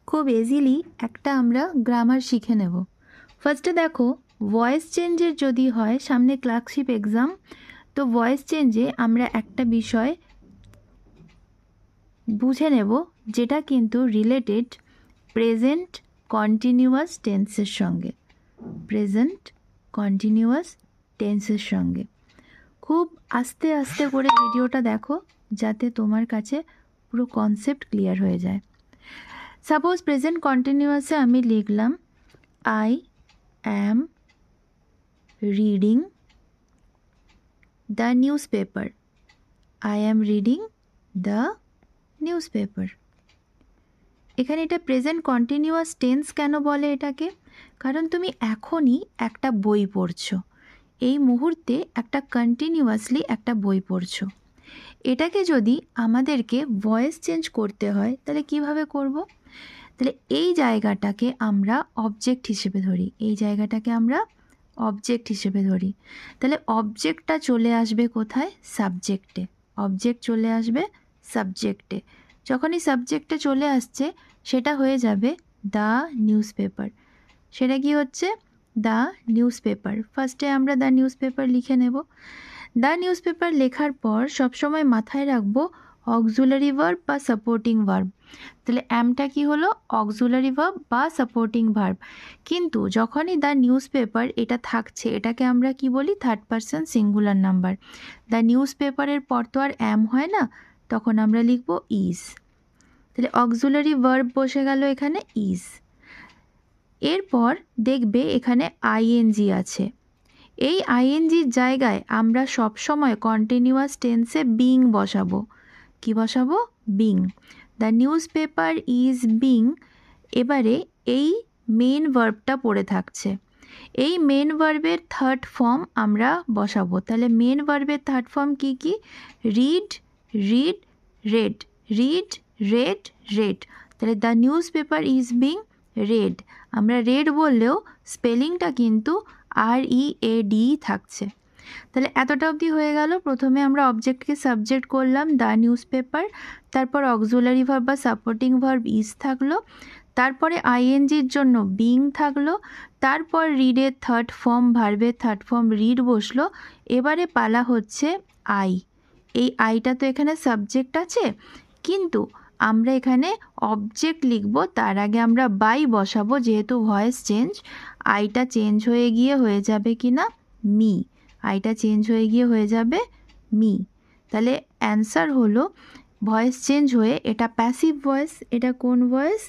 খুব ইজিলি একটা আমরা গ্রামার শিখে নেব। ফার্স্টে দেখো, ভয়েস চেঞ্জের যদি হয় সামনে ক্লার্কশিপ এক্সাম, তো ভয়েস চেঞ্জে আমরা একটা বিষয় বুঝে নেব যেটা কিন্তু রিলেটেড প্রেজেন্ট কন্টিনিউয়াস টেন্সের সঙ্গে। প্রেজেন্ট কন্টিনিউয়াস টেন্সের সঙ্গে খুব আস্তে আস্তে করে ভিডিওটা দেখো, যাতে তোমার কাছে পুরো কনসেপ্ট ক্লিয়ার হয়ে যায়। সাপোজ প্রেজেন্ট কন্টিনিউয়াসে আমি লিখলাম I am reading the news paper. I am reading the news paper. এখানে এটা প্রেজেন্ট কন্টিনিউয়াস টেন্স কেন বলে এটাকে? কারণ তুমি এখনই একটা বই পড়ছো, এই মুহূর্তে একটা কন্টিনিউয়াসলি একটা বই পড়ছো। এটাকে যদি আমাদেরকে ভয়েস চেঞ্জ করতে হয় তাহলে কিভাবে করব? তাহলে এই জায়গাটাকে আমরা অবজেক্ট হিসেবে ধরি, এই জায়গাটাকে আমরা অবজেক্ট হিসেবে ধরি। তাহলে অবজেক্টটা চলে আসবে কোথায়? সাবজেক্টে। অবজেক্ট চলে আসবে সাবজেক্টে। যখনই সাবজেক্টে চলে আসছে সেটা হয়ে যাবে দ্য নিউজ পেপার। সেটা কি হচ্ছে? The news paper. ফার্স্টে আমরা দ্য নিউজ পেপার লিখে নেব। দ্য নিউজ পেপার লেখার পর সবসময় মাথায় রাখবো অক্সিলারি ভার্ব বা সাপোর্টিং ভার্ব। তাহলে অ্যামটা কি হলো? অক্সিলারি ভার্ব বা সাপোর্টিং ভার্ব। কিন্তু যখনই দ্য নিউজ পেপার এটা থাকছে, এটাকে আমরা কি বলি? Third person singular number. The news পেপারের পর তো আর অ্যাম হয় না, তখন আমরা লিখব ইজ। তাহলে অক্সিলারি ভার্ব বসে গেল এখানে ইজ। এরপর দেখবে এখানে আইএনজি আছে। এই আইএনজির জায়গায় আমরা সবসময় কন্টিনিউয়াস টেন্সে বিং বসাবো। কি বসাবো? Being. The newspaper is being. এবারে এই মেন ভার্বটা পড়ে থাকছে, এই মেন ভার্বের থার্ড ফর্ম আমরা বসাবো। তাহলে মেন ভার্বের থার্ড ফর্ম কি কি? Read, read, read. Read, read, read. তাহলে the newspaper is being read. আমরা রেড বললেও স্পেলিংটা কিন্তু READ থাকছে। তাহলে এতটা অবধি হয়ে গেল। প্রথমে আমরা অবজেক্টকে সাবজেক্ট করলাম দ্য নিউজ পেপার, তারপর অক্সিলারি ভার্ব বা সাপোর্টিং ভার্ব ইজ থাকলো, তারপরে আইএনজির জন্য বিং থাকলো, তারপর রিডের থার্ড ফর্ম, ভার্বের থার্ড ফর্ম রিড বসলো। এবারে পালা হচ্ছে আই। এই আইটা তো এখানে সাবজেক্ট আছে, কিন্তু আমরা এখানে অবজেক্ট লিখব, তার আগে আমরা বাই বসাবো। যেহেতু ভয়েস চেঞ্জ, আইটা চেঞ্জ হয়ে গিয়ে হয়ে যাবে কি না? মি। আইটা চেঞ্জ হয়ে গিয়ে হয়ে যাবে মি। তাহলে অ্যান্সার হলো ভয়েস চেঞ্জ হয়ে এটা প্যাসিভ ভয়েস। এটা কোন ভয়েস?